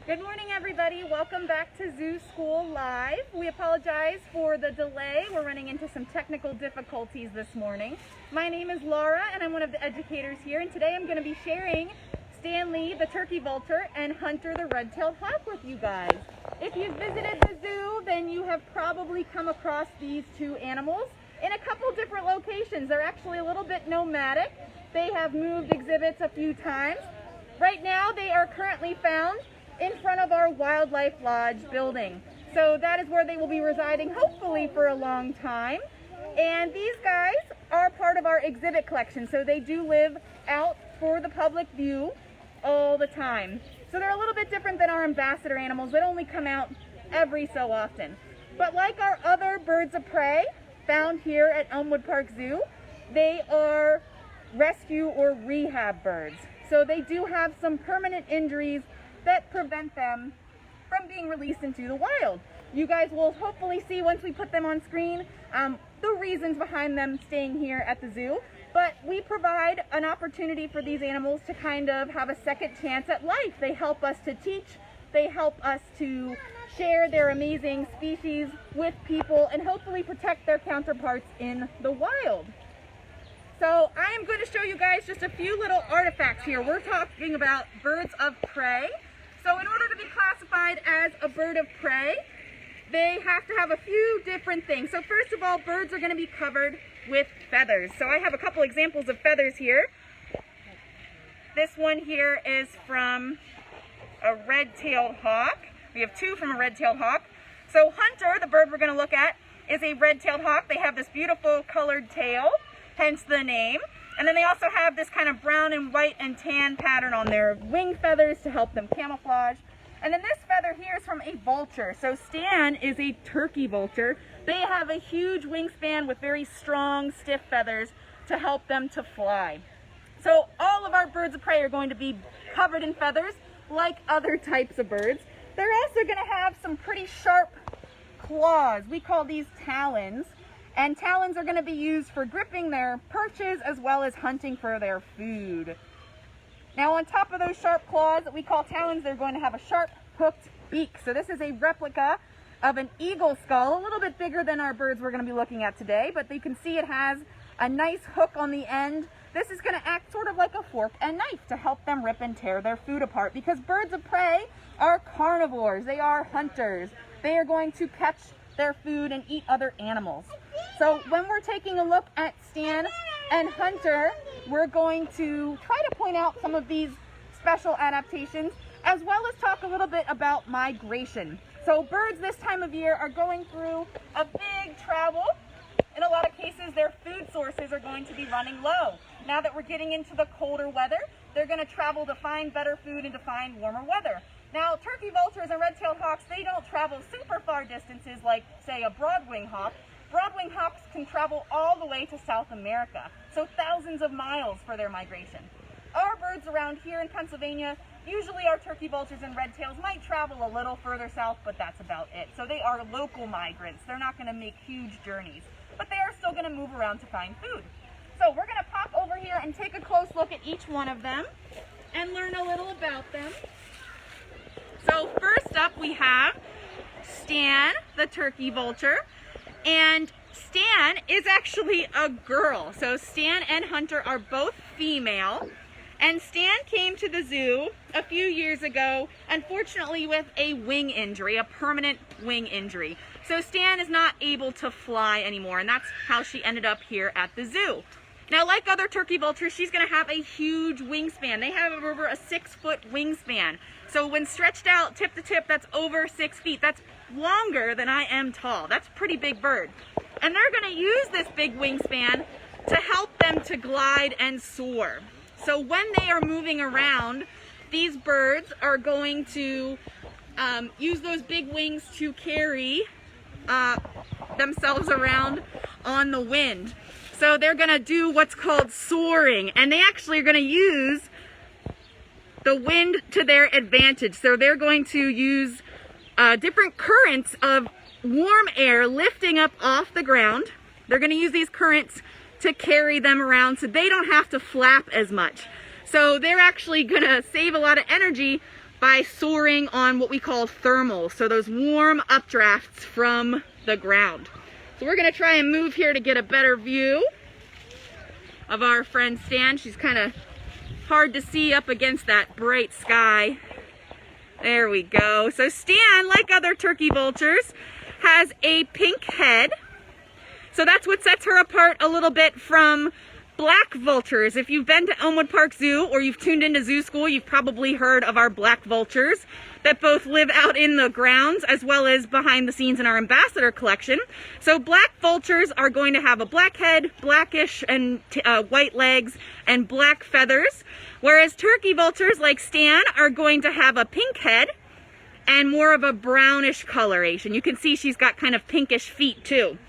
Good morning, everybody. Welcome back to Zoo School Live. We apologize for the delay. We're running into some technical difficulties this morning. My name is Laura, and I'm one of the educators here, and today I'm going to be sharing Stanley, the turkey vulture, and Hunter, the red-tailed hawk with you guys. If you've visited the zoo, then you have probably come across these two animals in a couple different locations. They're actually a little bit nomadic. They have moved exhibits a few times. Right now, they are currently found in front of our Wildlife Lodge building. So that is where they will be residing, hopefully for a long time. And these guys are part of our exhibit collection, so they do live out for the public view all the time. So they're a little bit different than our ambassador animals that only come out every so often. But like our other birds of prey found here at Elmwood Park Zoo, they are rescue or rehab birds. So they do have some permanent injuries that prevent them from being released into the wild. You guys will hopefully see once we put them on screen the reasons behind them staying here at the zoo. But we provide an opportunity for these animals to kind of have a second chance at life. They help us to teach, they help us to share their amazing species with people and hopefully protect their counterparts in the wild. So I am going to show you guys just a few little artifacts here. We're talking about birds of prey. So in order to be classified as a bird of prey, they have to have a few different things. So first of all, birds are going to be covered with feathers. So I have a couple examples of feathers here. This one here is from a red-tailed hawk. We have two from a red-tailed hawk. So Hunter, the bird we're going to look at, is a red-tailed hawk. They have this beautiful colored tail, hence the name. And then they also have this kind of brown and white and tan pattern on their wing feathers to help them camouflage. And then this feather here is from a vulture. So Stan is a turkey vulture. They have a huge wingspan with very strong, stiff feathers to help them to fly. So all of our birds of prey are going to be covered in feathers like other types of birds. They're also going to have some pretty sharp claws. We call these talons. And talons are going to be used for gripping their perches as well as hunting for their food. Now on top of those sharp claws that we call talons, they're going to have a sharp hooked beak. So this is a replica of an eagle skull, a little bit bigger than our birds we're going to be looking at today, but you can see it has a nice hook on the end. This is going to act sort of like a fork and knife to help them rip and tear their food apart, because birds of prey are carnivores. They are hunters. They are going to catch their food and eat other animals. So when we're taking a look at Stan and Hunter, we're going to try to point out some of these special adaptations, as well as talk a little bit about migration. So birds this time of year are going through a big travel. In a lot of cases, their food sources are going to be running low. Now that we're getting into the colder weather, they're going to travel to find better food and to find warmer weather. Now, turkey vultures and red-tailed hawks, they don't travel super far distances like, say, a broad-winged hawk. Broad-winged hawks can travel all the way to South America, so thousands of miles for their migration. Our birds around here in Pennsylvania, usually our turkey vultures and red-tails might travel a little further south, but that's about it. So they are local migrants. They're not going to make huge journeys, but they are still going to move around to find food. So we're going to pop over here and take a close look at each one of them and learn a little about them. So first up we have Stan, the turkey vulture. And Stan is actually a girl. So Stan and Hunter are both female. And Stan came to the zoo a few years ago, unfortunately with a wing injury, a permanent wing injury. So Stan is not able to fly anymore, and that's how she ended up here at the zoo. Now, like other turkey vultures, she's going to have a huge wingspan. They have over a 6-foot wingspan. So when stretched out tip to tip, that's over 6 feet. That's longer than I am tall. That's a pretty big bird. And they're going to use this big wingspan to help them to glide and soar. So when they are moving around, these birds are going to use those big wings to carry themselves around on the wind. So they're going to do what's called soaring, and they actually are going to use the wind to their advantage. So they're going to use different currents of warm air lifting up off the ground. They're going to use these currents to carry them around so they don't have to flap as much. So they're actually going to save a lot of energy by soaring on what we call thermals, so those warm updrafts from the ground. So we're going to try and move here to get a better view of our friend Stan. She's kind of hard to see up against that bright sky. There we go. So Stan, like other turkey vultures, has a pink head. So that's what sets her apart a little bit from black vultures. If you've been to Elmwood Park Zoo or you've tuned into Zoo School, you've probably heard of our black vultures that both live out in the grounds as well as behind the scenes in our ambassador collection. So black vultures are going to have a black head, blackish and white legs, and black feathers, whereas turkey vultures like Stan are going to have a pink head and more of a brownish coloration. You can see she's got kind of pinkish feet too.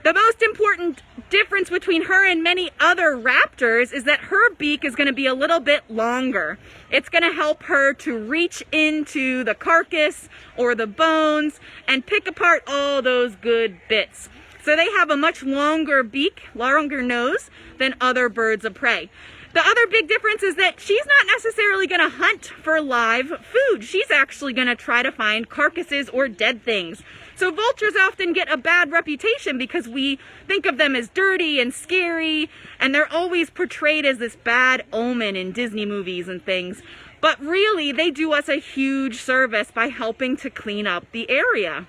The most important difference between her and many other raptors is that her beak is going to be a little bit longer. It's going to help her to reach into the carcass or the bones and pick apart all those good bits. So they have a much longer beak, longer nose than other birds of prey. The other big difference is that she's not necessarily going to hunt for live food. She's actually going to try to find carcasses or dead things. So vultures often get a bad reputation because we think of them as dirty and scary, and they're always portrayed as this bad omen in Disney movies and things. But really, they do us a huge service by helping to clean up the area.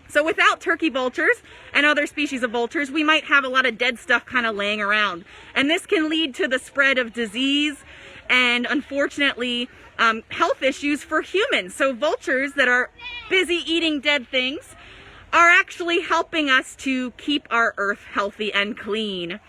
So without turkey vultures and other species of vultures, we might have a lot of dead stuff kind of laying around. And this can lead to the spread of disease and, unfortunately, health issues for humans. So vultures that are busy eating dead things are actually helping us to keep our earth healthy and clean.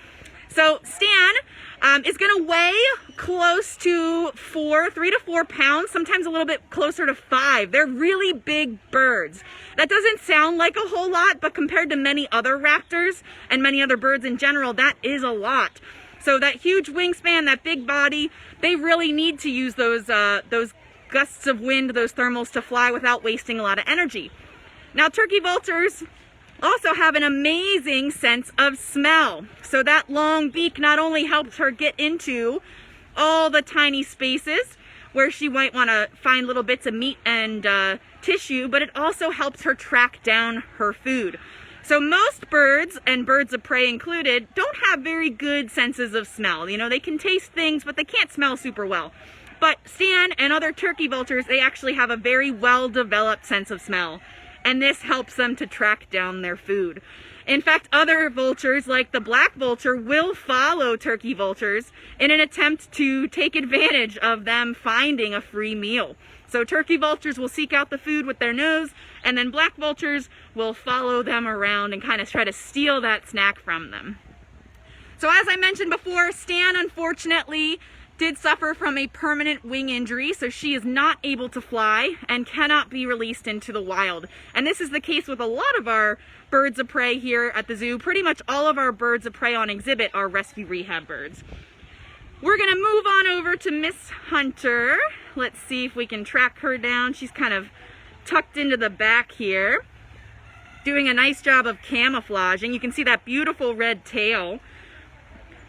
So Stan is going to weigh close to 3 to 4 pounds, sometimes a little bit closer to 5. They're really big birds. That doesn't sound like a whole lot, but compared to many other raptors and many other birds in general, that is a lot. So that huge wingspan, that big body, they really need to use those gusts of wind, those thermals, to fly without wasting a lot of energy. Now, turkey vultures also have an amazing sense of smell. So that long beak not only helps her get into all the tiny spaces where she might want to find little bits of meat and tissue, but it also helps her track down her food. So most birds, and birds of prey included, don't have very good senses of smell. You know, they can taste things, but they can't smell super well. But Stan and other turkey vultures, they actually have a very well-developed sense of smell. And this helps them to track down their food. In fact, other vultures, like the black vulture, will follow turkey vultures in an attempt to take advantage of them finding a free meal. So turkey vultures will seek out the food with their nose, and then black vultures will follow them around and kind of try to steal that snack from them. So as I mentioned before, Stan, unfortunately, did suffer from a permanent wing injury, so she is not able to fly and cannot be released into the wild. And this is the case with a lot of our birds of prey here at the zoo. Pretty much all of our birds of prey on exhibit are rescue rehab birds. We're gonna move on over to Miss Hunter. Let's see if we can track her down. She's kind of tucked into the back here, doing a nice job of camouflaging. You can see that beautiful red tail.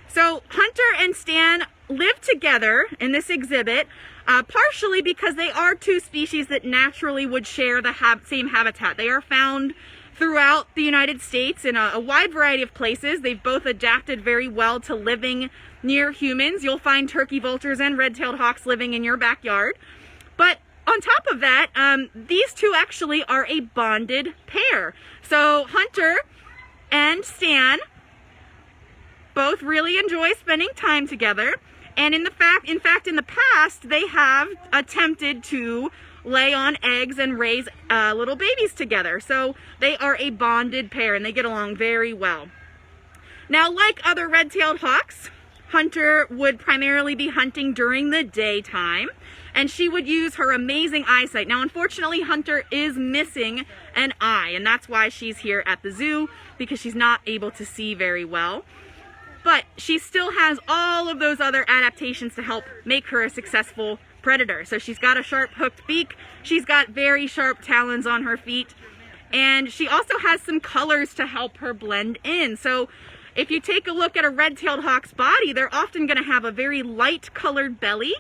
So Hunter and Stan live together in this exhibit, partially because they are two species that naturally would share the same habitat. They are found throughout the United States in a wide variety of places. They've both adapted very well to living near humans. You'll find turkey vultures and red-tailed hawks living in your backyard. But on top of that, these two actually are a bonded pair. So Hunter and Stan both really enjoy spending time together. And in fact, in the past, they have attempted to lay on eggs and raise little babies together. So they are a bonded pair and they get along very well. Now, like other red-tailed hawks, Hunter would primarily be hunting during the daytime, and she would use her amazing eyesight. Now, unfortunately, Hunter is missing an eye, and that's why she's here at the zoo, because she's not able to see very well. But she still has all of those other adaptations to help make her a successful predator. So she's got a sharp hooked beak, she's got very sharp talons on her feet, and she also has some colors to help her blend in. So if you take a look at a red-tailed hawk's body, they're often going to have a very light colored belly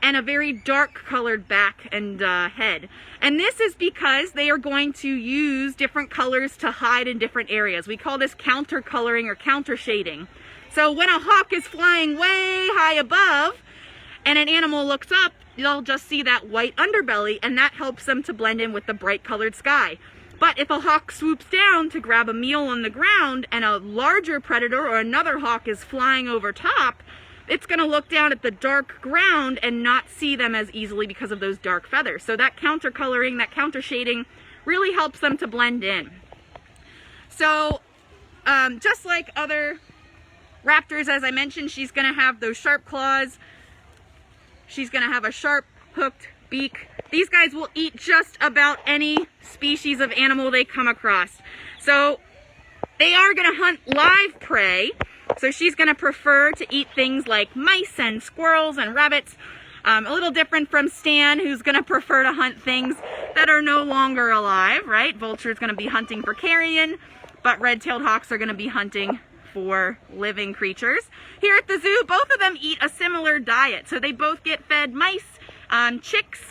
and a very dark colored back and head. And this is because they are going to use different colors to hide in different areas. We call this counter coloring or counter shading. So when a hawk is flying way high above and an animal looks up, you'll just see that white underbelly, and that helps them to blend in with the bright colored sky. But if a hawk swoops down to grab a meal on the ground and a larger predator or another hawk is flying over top, it's going to look down at the dark ground and not see them as easily because of those dark feathers. So that counter coloring, that counter shading really helps them to blend in. So just like other raptors, as I mentioned, she's going to have those sharp claws. She's going to have a sharp hooked beak. These guys will eat just about any species of animal they come across. So they are going to hunt live prey. So she's going to prefer to eat things like mice and squirrels and rabbits. A little different from Stan, who's going to prefer to hunt things that are no longer alive, right? Vulture is going to be hunting for carrion, but red-tailed hawks are going to be hunting for living creatures. Here at the zoo, both of them eat a similar diet. So they both get fed mice, chicks,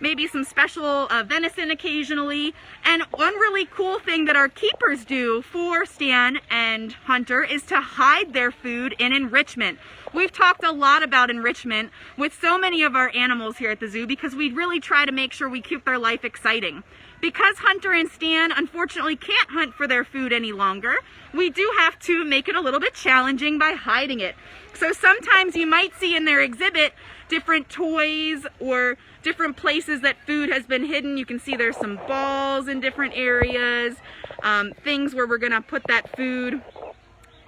maybe some special venison occasionally. And one really cool thing that our keepers do for Stan and Hunter is to hide their food in enrichment. We've talked a lot about enrichment with so many of our animals here at the zoo because we really try to make sure we keep their life exciting. Because Hunter and Stan unfortunately can't hunt for their food any longer, we do have to make it a little bit challenging by hiding it. So sometimes you might see in their exhibit different toys or different places that food has been hidden. You can see there's some balls in different areas, things where we're gonna put that food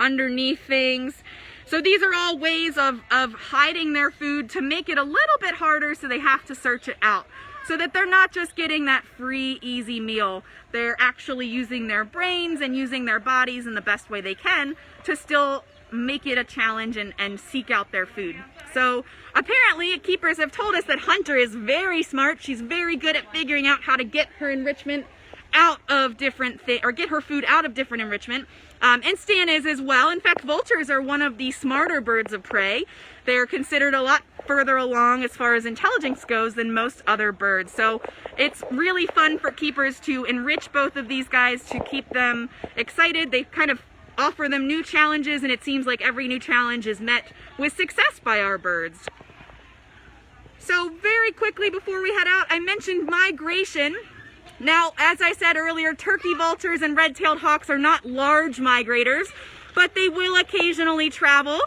underneath things. So these are all ways of hiding their food to make it a little bit harder so they have to search it out. So that they're not just getting that free, easy meal. They're actually using their brains and using their bodies in the best way they can to still make it a challenge and seek out their food. So apparently keepers have told us that Hunter is very smart. She's very good at figuring out how to get her enrichment out of different things, or get her food out of different enrichment. And Stan is as well. In fact, vultures are one of the smarter birds of prey. They're considered a lot further along as far as intelligence goes than most other birds. So it's really fun for keepers to enrich both of these guys to keep them excited. They kind of offer them new challenges, and it seems like every new challenge is met with success by our birds. So very quickly before we head out, I mentioned migration. Now, as I said earlier, turkey vultures and red-tailed hawks are not large migrators, but they will occasionally travel.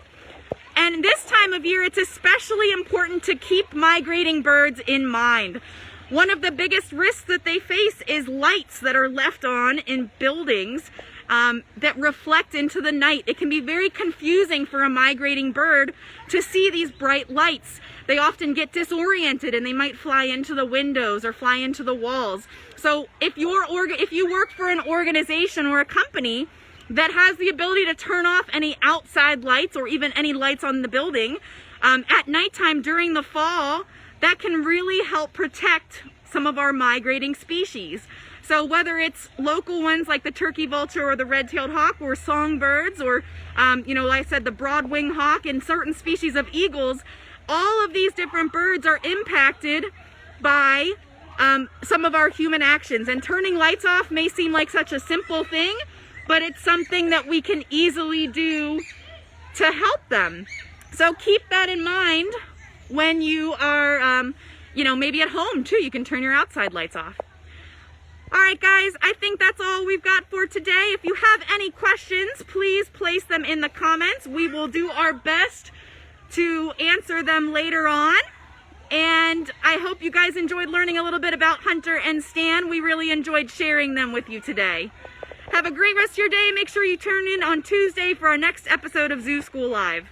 And this time of year, it's especially important to keep migrating birds in mind. One of the biggest risks that they face is lights that are left on in buildings that reflect into the night. It can be very confusing for a migrating bird to see these bright lights. They often get disoriented and they might fly into the windows or fly into the walls. So if you work for an organization or a company that has the ability to turn off any outside lights or even any lights on the building at nighttime during the fall, that can really help protect some of our migrating species. So whether it's local ones like the turkey vulture or the red-tailed hawk, or songbirds, or like I said, the broad-winged hawk and certain species of eagles, all of these different birds are impacted by some of our human actions. And turning lights off may seem like such a simple thing, but it's something that we can easily do to help them. So keep that in mind when you are, maybe at home too. You can turn your outside lights off. All right, guys, I think that's all we've got for today. If you have any questions, please place them in the comments. We will do our best to answer them later on. And I hope you guys enjoyed learning a little bit about Hunter and Stan. We really enjoyed sharing them with you today. Have a great rest of your day. Make sure you tune in on Tuesday for our next episode of Zoo School Live.